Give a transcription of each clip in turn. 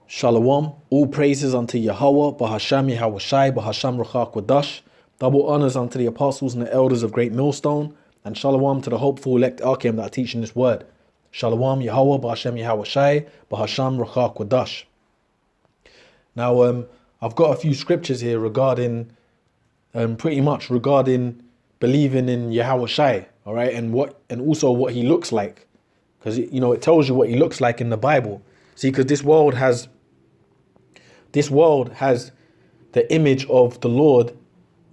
Shalom, all praises unto Yahweh, Bahasham Yahweh Shai, Bahasham Ruchak Wadash. Double honors unto the apostles and the elders of Great Millstone, and Shalom to the hopeful elect Arkim that are teaching this word. Shalom Yahweh, Bahasham Yahweh Shai, Bahasham Ruchak Wadash. Now, I've got a few scriptures here regarding, pretty much regarding believing in Yahweh Shai, all right, and also what he looks like, because it tells you what he looks like in the Bible. See, because this world has the image of the Lord,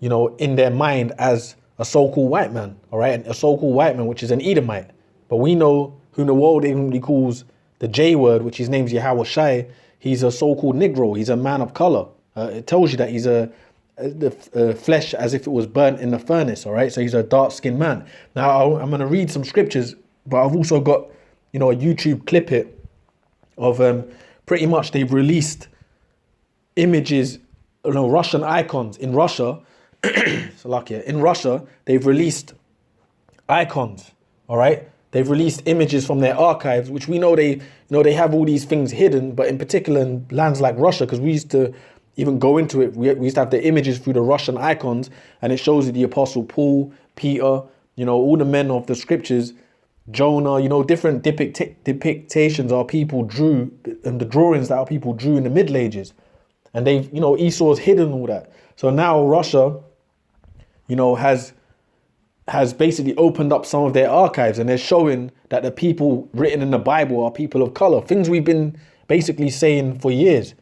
in their mind as a so-called white man, all right? And a so-called white man, which is an Edomite. But we know who the world even calls the J word, which his name's Yahweh Shai. He's a so-called Negro. He's a man of color. It tells you that he's the flesh as if it was burnt in the furnace, all right? So he's a dark-skinned man. Now, I'm going to read some scriptures, but I've also got, a YouTube clip of pretty much they've released images, Russian icons in Russia. In Russia, they've released icons. All right, they've released images from their archives, which we know they have all these things hidden. But in particular, in lands like Russia, because we used to even go into it, we used to have the images through the Russian icons, and it shows you the Apostle Paul, Peter, all the men of the scriptures. Jonah, different depictions our people drew, and the drawings that our people drew in the Middle Ages. And they've, Esau's hidden all that. So now Russia, has basically opened up some of their archives, and they're showing that the people written in the Bible are people of color. Things we've been basically saying for years.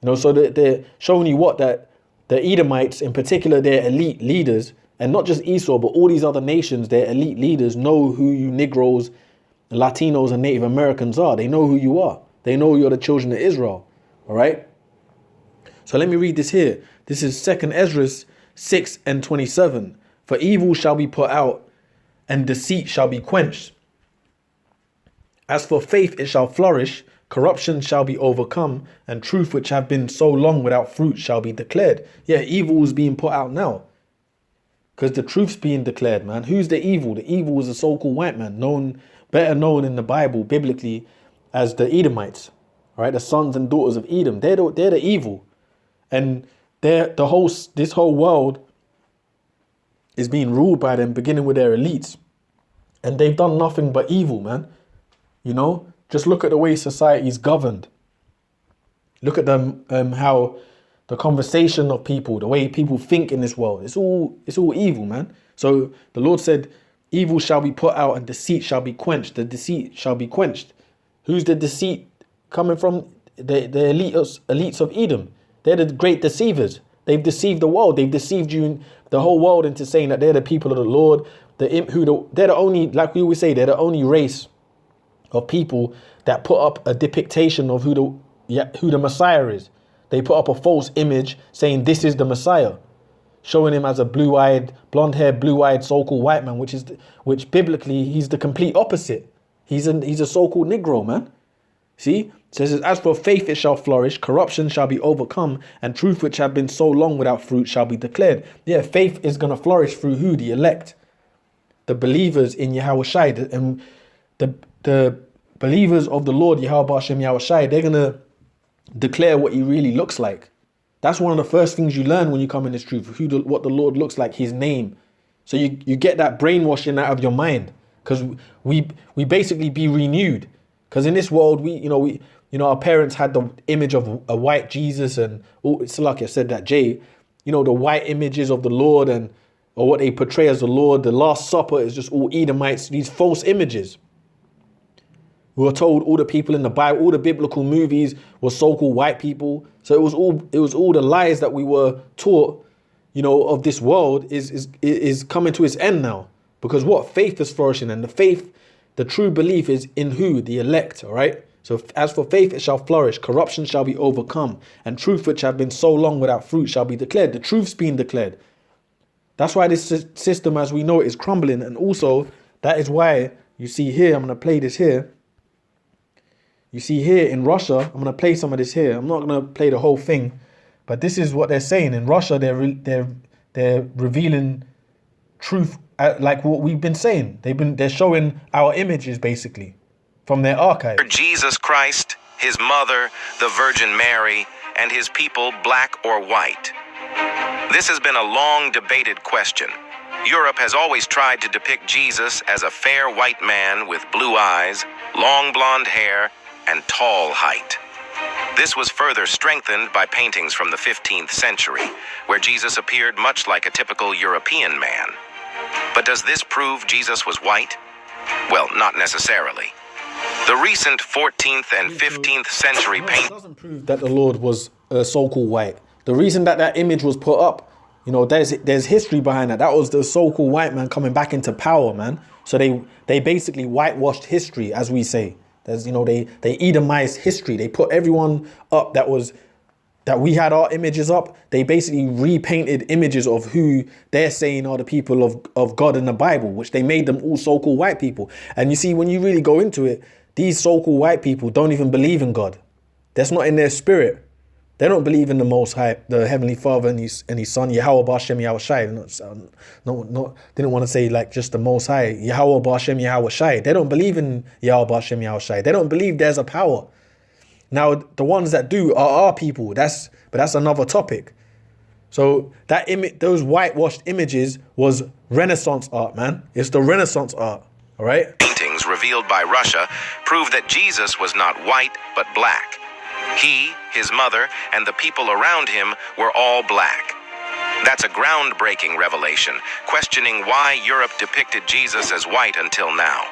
So they're showing you that the Edomites, in particular, their elite leaders, and not just Esau, but all these other nations, their elite leaders know who you Negroes, Latinos, and Native Americans are. They know who you are. They know you're the children of Israel. All right? So let me read this here. This is 2 Ezra 6:27. For evil shall be put out, and deceit shall be quenched. As for faith, it shall flourish. Corruption shall be overcome, and truth which have been so long without fruit shall be declared. Yeah, evil is being put out now, because the truth's being declared, man. Who's the evil? The evil is a so-called white man, better known in the Bible, biblically, as the Edomites. All right, the sons and daughters of Edom. They're the evil. And this whole world is being ruled by them, beginning with their elites. And they've done nothing but evil, man. Just look at the way society's governed. Look at them, how the conversation of people, the way people think in this world, it's all evil, man. So the Lord said, evil shall be put out and deceit shall be quenched. The deceit shall be quenched. Who's the deceit coming from? The elites of Edom. They're the great deceivers. They've deceived the world. They've deceived you, the whole world, into saying that they're the people of the Lord. They're the only, like we always say, they're the only race of people that put up a depiction of who the Messiah is. They put up a false image saying this is the Messiah, showing him as a blonde-haired, blue-eyed, so-called white man, which biblically he's the complete opposite. He's a so-called Negro, man. See? It says, as for faith, it shall flourish, corruption shall be overcome, and truth which have been so long without fruit shall be declared. Yeah, faith is going to flourish through who? The elect, the believers in Yahweh Shai, and the believers of the Lord, Yahweh Hashem Yahweh Shai, they're going to declare what he really looks like. That's one of the first things you learn when you come in this truth, what the Lord looks like, his name. So you get that brainwashing out of your mind, because we basically be renewed. Because in this world, our parents had the image of a white Jesus, and it's like I said that the white images of the Lord, or what they portray as the Lord. The Last Supper is just all Edomites, these false images. We were told all the people in the Bible, all the biblical movies were so-called white people. So it was all the lies that we were taught, of this world is coming to its end now. Because what? Faith is flourishing, and the true belief is in who? The elect, all right? So as for faith, it shall flourish, corruption shall be overcome, and truth which have been so long without fruit shall be declared. The truth's being declared. That's why this system as we know it is crumbling. And also, that is why you see here, I'm going to play this here. You see here in Russia, I'm going to play some of this here. I'm not going to play the whole thing, but this is what they're saying. In Russia, they're revealing truth like what we've been saying. They're showing our images basically from their archive. Jesus Christ his mother, the Virgin Mary, and his people black or white? This has been a long debated question. Europe has always tried to depict Jesus as a fair white man with blue eyes, long blonde hair, and tall height. This was further strengthened by paintings from the 15th century, where Jesus appeared much like a typical European man. But does this prove Jesus was white? Well, not necessarily. The recent 14th and 15th century It doesn't prove that the Lord was so-called white. The reason that that image was put up, you know, there's history behind that. That was the so-called white man coming back into power, man. So they basically whitewashed history, as we say. There's, you know, they Edomized history. They put everyone up that we had our images up. They basically repainted images of who they're saying are the people of God in the Bible, which they made them all so-called white people. And you see, when you really go into it, these so-called white people don't even believe in God. That's not in their spirit. They don't believe in the Most High, the Heavenly Father and his Son, Yahweh B'Ashem Yahweh Shai. Didn't want to say like just the Most High, Yahweh B'Ashem Yahweh Shai. They don't believe in Yahweh B'Ashem Yahweh Shai. They don't believe there's a power. Now, the ones that do are our people. But that's another topic. So that those whitewashed images was Renaissance art, man. It's the Renaissance art, all right? Paintings revealed by Russia prove that Jesus was not white, but black. He, his mother, and the people around him were all black. That's a groundbreaking revelation, questioning why Europe depicted Jesus as white until now.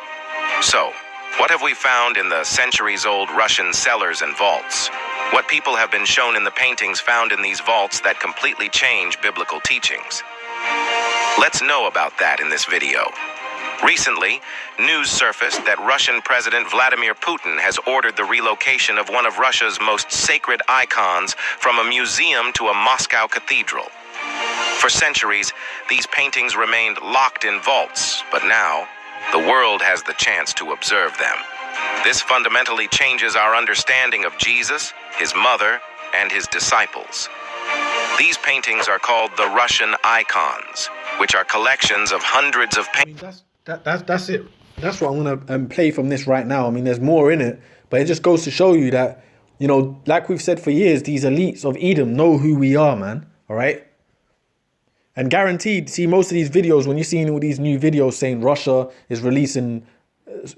So, what have we found in the centuries-old Russian cellars and vaults? What people have been shown in the paintings found in these vaults that completely change biblical teachings? Let's know about that in this video. Recently, news surfaced that Russian President Vladimir Putin has ordered the relocation of one of Russia's most sacred icons from a museum to a Moscow cathedral. For centuries, these paintings remained locked in vaults, but now, the world has the chance to observe them. This fundamentally changes our understanding of Jesus, his mother, and his disciples. These paintings are called the Russian icons, which are collections of hundreds of paintings. That's it. That's what I'm going to play from this right now. I mean, there's more in it, but it just goes to show you that, you know, like we've said for years, these elites of Edom know who we are, man. All right. And guaranteed, see, most of these videos, when you're seeing all these new videos saying Russia is releasing,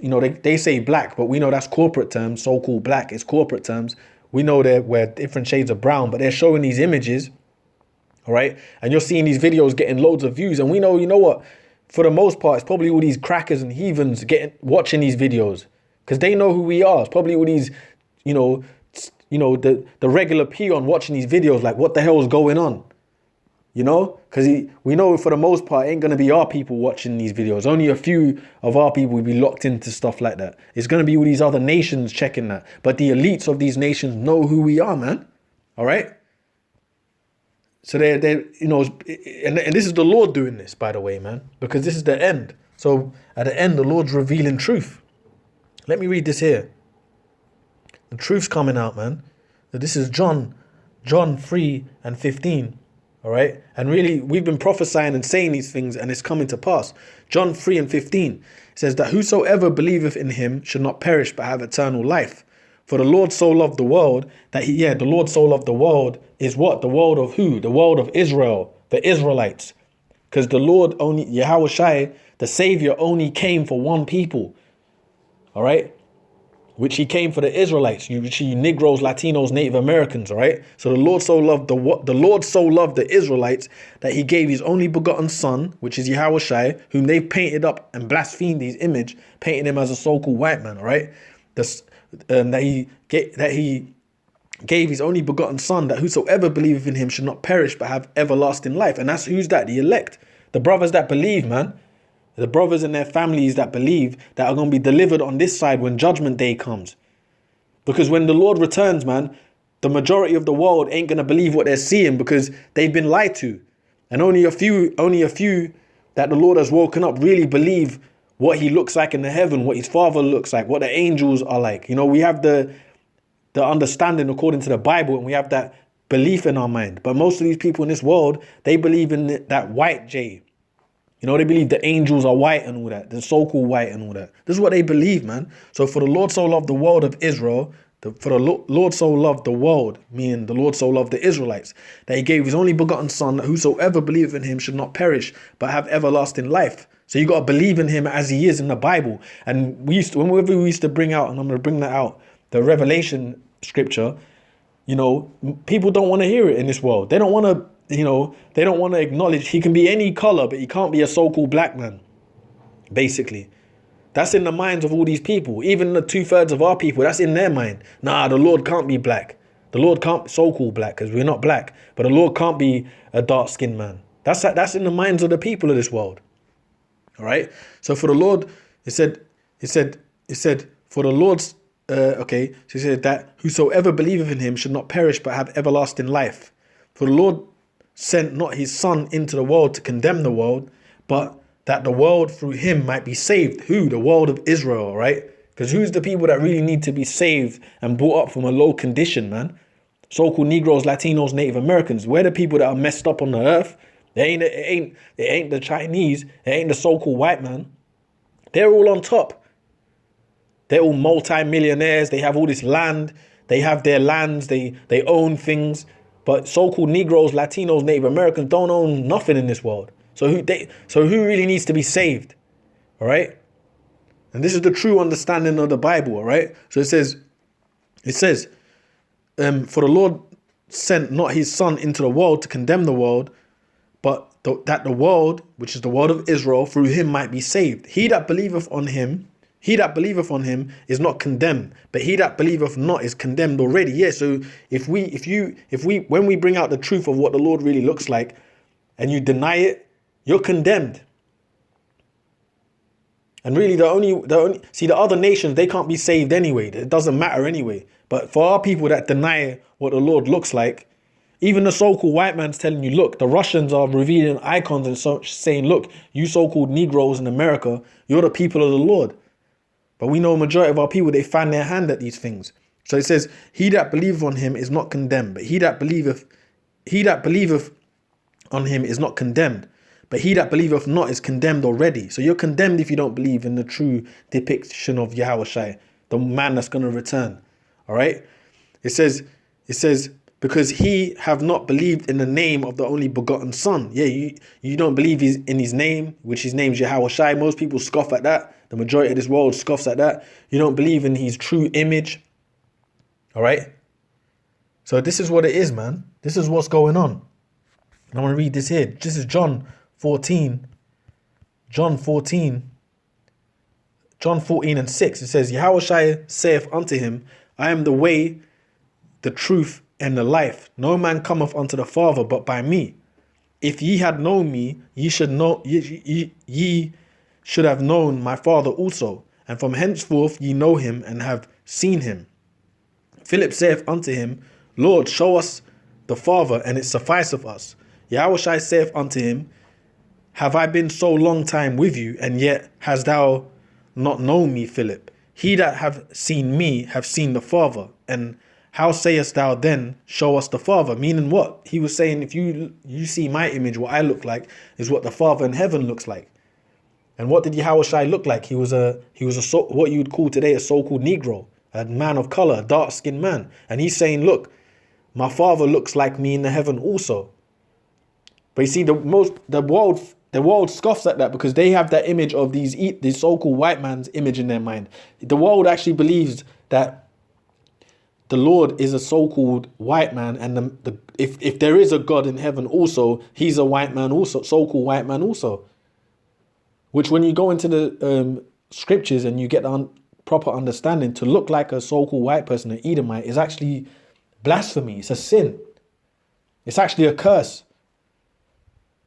you know, they say black, but we know that's corporate terms. So-called black is corporate terms. We know that we're different shades of brown, but they're showing these images. All right. And you're seeing these videos getting loads of views. And we know, you know what? For the most part, it's probably all these crackers and heathens watching these videos because they know who we are. It's probably all these, the regular peon watching these videos like, what the hell is going on? You know, because we know for the most part, it ain't going to be our people watching these videos. Only a few of our people will be locked into stuff like that. It's going to be all these other nations checking that. But the elites of these nations know who we are, man. All right. So they're you know, and this is the Lord doing this, by the way, man, because this is the end. So at the end, the Lord's revealing truth. Let me read this here. The truth's coming out, man. So this is John 3:15. All right. And really, we've been prophesying and saying these things, and it's coming to pass. John 3:15 says that whosoever believeth in him should not perish but have eternal life. For the Lord so loved the world that the Lord so loved the world is what? The world of who? The world of Israel, the Israelites. Because the Lord only, Yahweh Shai, the Savior only came for one people. All right. Which he came for the Israelites, you Negroes, Latinos, Native Americans, all right? So the Lord so loved the Israelites that he gave his only begotten son, which is Yahweh Shai, whom they painted up and blasphemed his image, painting him as a so-called white man, all right? That he gave his only begotten son, that whosoever believeth in him should not perish but have everlasting life. And that's who's that? The elect, the brothers that believe, man. The brothers and their families that believe that are going to be delivered on this side when judgment day comes. Because when the Lord returns, man, the majority of the world ain't going to believe what they're seeing because they've been lied to. And only a few that the Lord has woken up really believe what he looks like in the heaven, what his father looks like, what the angels are like. You know, we have the understanding according to the Bible and we have that belief in our mind. But most of these people in this world, they believe in that white J. You know, they believe the angels are white and all that. The so-called white and all that. This is what they believe, man. So for the Lord so loved the world of Israel, For the Lord so loved the world, meaning the Lord so loved the Israelites, that he gave his only begotten son, that whosoever believeth in him should not perish, but have everlasting life. So you got to believe in him as he is in the Bible. And whenever we used to bring out, and I'm going to bring that out, the Revelation scripture, people don't want to hear it in this world. They don't want to, they don't want to acknowledge he can be any color, but he can't be a so-called black man, basically. That's in the minds of all these people. Even the 2/3 of our people, that's in their mind. Nah, the Lord can't be black. The Lord can't be so-called black, because we're not black. But the Lord can't be a dark-skinned man. That's in the minds of the people of this world. All right. So for the Lord, it said, for the Lord's, so he said that whosoever believeth in him should not perish, but have everlasting life. For the Lord sent not his son into the world to condemn the world, but that the world through him might be saved. Who? The world of Israel, right? Because who's the people that really need to be saved and brought up from a low condition, man? So-called Negroes, Latinos, Native Americans. We're the people that are messed up on the earth. It ain't the Chinese. It ain't the so-called white man. They're all on top. They're all multi-millionaires. They have all this land. They have their lands. They own things. But so-called Negroes, Latinos, Native Americans don't own nothing in this world. So who really needs to be saved? All right? And this is the true understanding of the Bible, all right? So it says, for the Lord sent not his son into the world to condemn the world, but that the world, which is the world of Israel, through him might be saved. He that believeth on him is not condemned, but he that believeth not is condemned already. Yeah, so when we bring out the truth of what the Lord really looks like, and you deny it, you're condemned. And really the other nations, they can't be saved anyway. It doesn't matter anyway. But for our people that deny what the Lord looks like, even the so-called white man's telling you, look, the Russians are revealing icons and such, saying, look, you so-called Negroes in America, you're the people of the Lord. But we know a majority of our people, they fan their hand at these things. So it says, he that believeth on him is not condemned, but he that believeth on him is not condemned. But he that believeth not is condemned already. So you're condemned if you don't believe in the true depiction of Yahushua, the man that's going to return. All right. It says, because he have not believed in the name of the only begotten son. Yeah, you don't believe in his name, which his name is Yahushua. Most people scoff at that. The majority of this world scoffs at that. You don't believe in his true image. All right. So this is what it is, man. This is what's going on. And I want to read this here. This is John 14 and 6. It says, Yahushua saith unto him, I am the way, the truth, and the life. No man cometh unto the Father but by me. If ye had known me, ye should have known my Father also. And from henceforth ye know him and have seen him. Philip saith unto him, Lord, show us the Father, and it sufficeth us. Yahushua saith unto him, have I been so long time with you, and yet hast thou not known me, Philip? He that hath seen me have seen the Father. And how sayest thou then, show us the Father? Meaning what? He was saying, if you see my image, what I look like is what the Father in heaven looks like. And what did Yahushua look like? He was what you would call today a so-called Negro, a man of color, a dark-skinned man. And he's saying, look, my Father looks like me in the heaven also. But you see, the world scoffs at that because they have that image of these so-called white man's image in their mind. The world actually believes that the Lord is a so-called white man, and if there is a God in heaven also, he's a white man also, so-called white man also. Which when you go into the scriptures and you get the proper understanding, to look like a so-called white person, an Edomite, is actually blasphemy. It's a sin. It's actually a curse.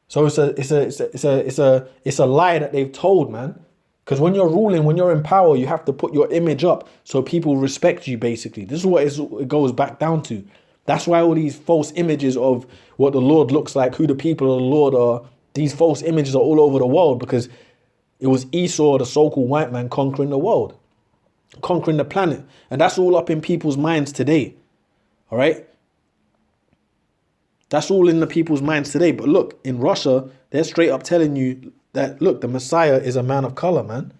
So it's a lie that they've told, man. Because when you're ruling, when you're in power, you have to put your image up so people respect you, basically. This is what it goes back down to. That's why all these false images of what the Lord looks like, who the people of the Lord are, these false images are all over the world, because it was Esau, the so-called white man, conquering the world, conquering the planet. And that's all up in people's minds today. All right? That's all in the people's minds today. But look, in Russia, they're straight up telling you that, look, the Messiah is a man of color, man.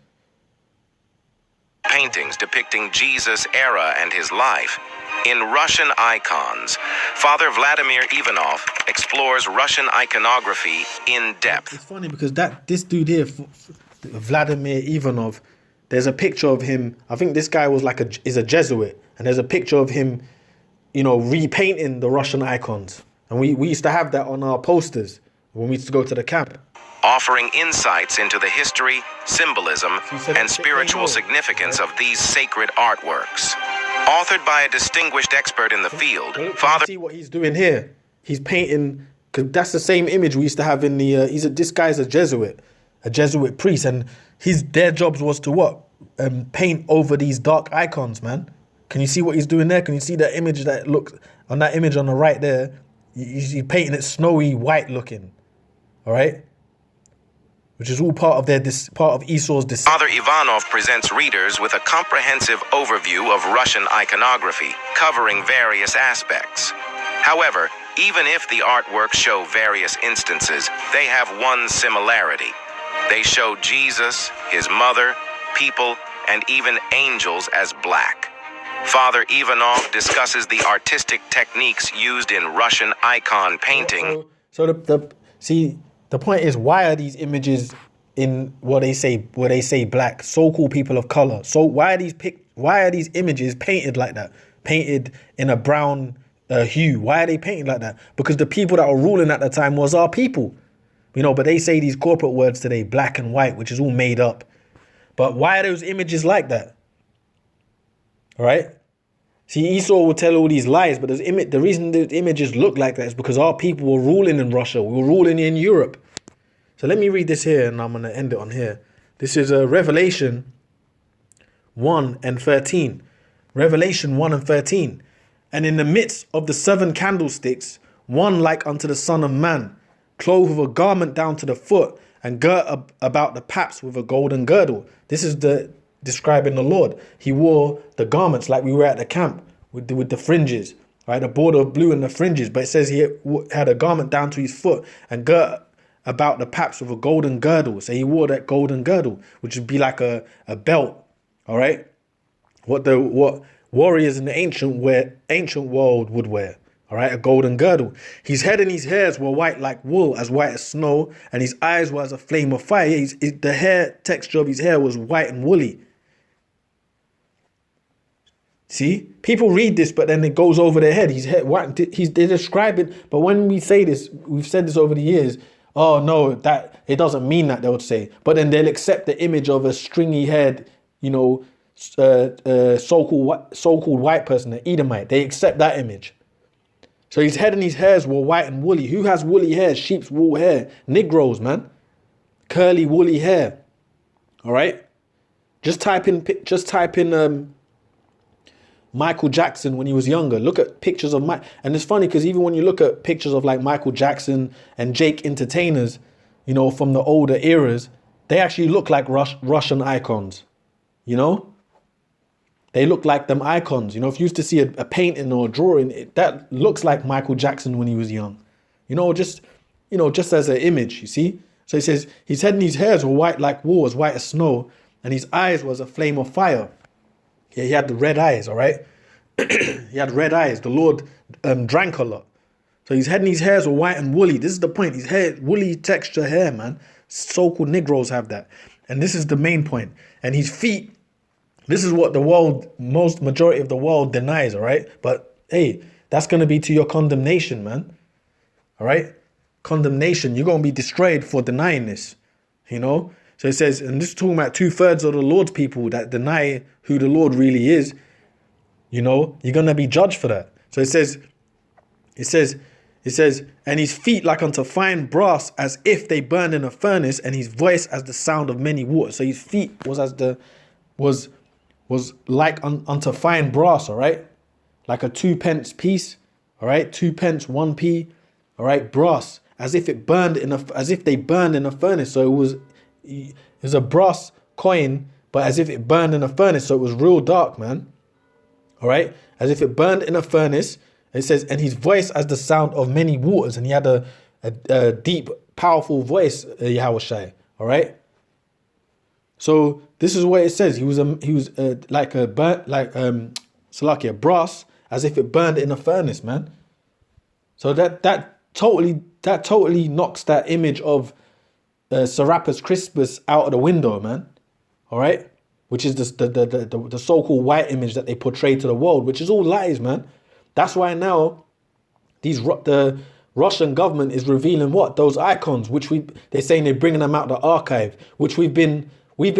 paintings depicting Jesus' era and his life. In Russian Icons, Father Vladimir Ivanov explores Russian iconography in depth. It's funny because this dude here, Vladimir Ivanov, there's a picture of him. I think this guy was is a Jesuit, and there's a picture of him, repainting the Russian icons. And we used to have that on our posters when we used to go to the camp. Offering insights into the history, symbolism, and spiritual significance of these sacred artworks. Authored by a distinguished expert in the field, Father... See what he's doing here? He's painting, because that's the same image we used to have in the... this guy's a Jesuit priest, and their jobs was to what? Paint over these dark icons, man. Can you see what he's doing there? Can you see the image that looks... On that image on the right there, he's painting it snowy white looking. All right? Which is all part of Esau's descent. Father Ivanov presents readers with a comprehensive overview of Russian iconography, covering various aspects. However, even if the artworks show various instances, they have one similarity. They show Jesus, his mother, people, and even angels as black. Father Ivanov discusses the artistic techniques used in Russian icon painting. The point is, why are these images in where they say black, so-called people of color? So why are these images painted like that? Painted in a brown hue. Why are they painted like that? Because the people that were ruling at the time was our people. But they say these corporate words today, black and white, which is all made up. But why are those images like that? All right? See, Esau will tell all these lies, but the reason the images look like that is because our people were ruling in Russia. We were ruling in Europe. So let me read this here, and I'm going to end it on here. This is Revelation 1 and 13. Revelation 1 and 13. And in the midst of the 7 candlesticks, one like unto the Son of Man, clothed with a garment down to the foot, and girt about the paps with a golden girdle. This is describing the Lord. He wore the garments like we were at the camp with the fringes, right? The border of blue and the fringes. But it says he had a garment down to his foot and girt about the paps with a golden girdle. So he wore that golden girdle, which would be like a belt, all right? What warriors in the ancient world would wear, all right? A golden girdle. His head and his hairs were white like wool, as white as snow, and his eyes were as a flame of fire. The hair texture of his hair was white and woolly. See, people read this, but then it goes over their head. They describe it, but when we say this, we've said this over the years. Oh no, that it doesn't mean that, they would say. But then they'll accept the image of a stringy-haired, so-called white person, an Edomite. They accept that image. So his head and his hairs were white and woolly. Who has woolly hair? Sheep's wool hair. Negroes, man. Curly, woolly hair. All right. Just type in Michael Jackson when he was younger. Look at pictures of and it's funny because even when you look at pictures of like Michael Jackson and Jake entertainers, from the older eras, they actually look like Russian icons. They look like them icons. If you used to see a painting or a drawing, that looks like Michael Jackson when he was young. Just as an image, you see. So he says his head and his hairs were white like wool, as white as snow, and his eyes was a flame of fire. Yeah, he had the red eyes, all right? He had red eyes. The Lord drank a lot. So his head and his hairs were white and woolly. This is the point. His hair, woolly texture hair, man. So-called Negroes have that. And this is the main point. And his feet, this is what the majority of the world denies, all right? But hey, that's going to be to your condemnation, man. All right? Condemnation. You're going to be destroyed for denying this, So it says, and this is talking about 2/3 of the Lord's people that deny who the Lord really is. You're going to be judged for that. So it says, and his feet like unto fine brass, as if they burned in a furnace, and his voice as the sound of many waters. So his feet was like unto fine brass, all right? Like a 2p piece, all right? 2p, 1p, all right? Brass, as if they burned in a furnace. So it was a brass coin, but as if it burned in a furnace. So it was real dark, man. All right? As if it burned in a furnace. It says, and his voice as the sound of many waters. And he had a deep, powerful voice, Yahushai. All right? So this is what it says. He was like a burnt, like Salakia, brass, as if it burned in a furnace, man. So that totally knocks that image of Serapis Crispus out of the window, man. All right, which is the so-called white image that they portray to the world, which is all lies, man. That's why now the Russian government is revealing what those icons, which they're saying they're bringing them out the archive, which we've been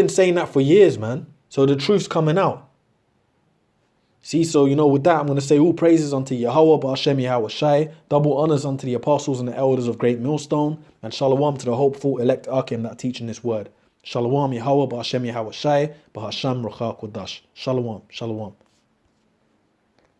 saying that for years, man. So the truth's coming out. See, so with that, I'm going to say all praises unto Yahweh, Ba'ashem Yahweh Shai, double honors unto the apostles and the elders of Great Millstone, and shalom to the hopeful elect Akim that teaching this word. Shalom Yahweh, Ba'ashem Yahweh Shai, Ba'Hashem Rucha Kodash. Shalom, shalom.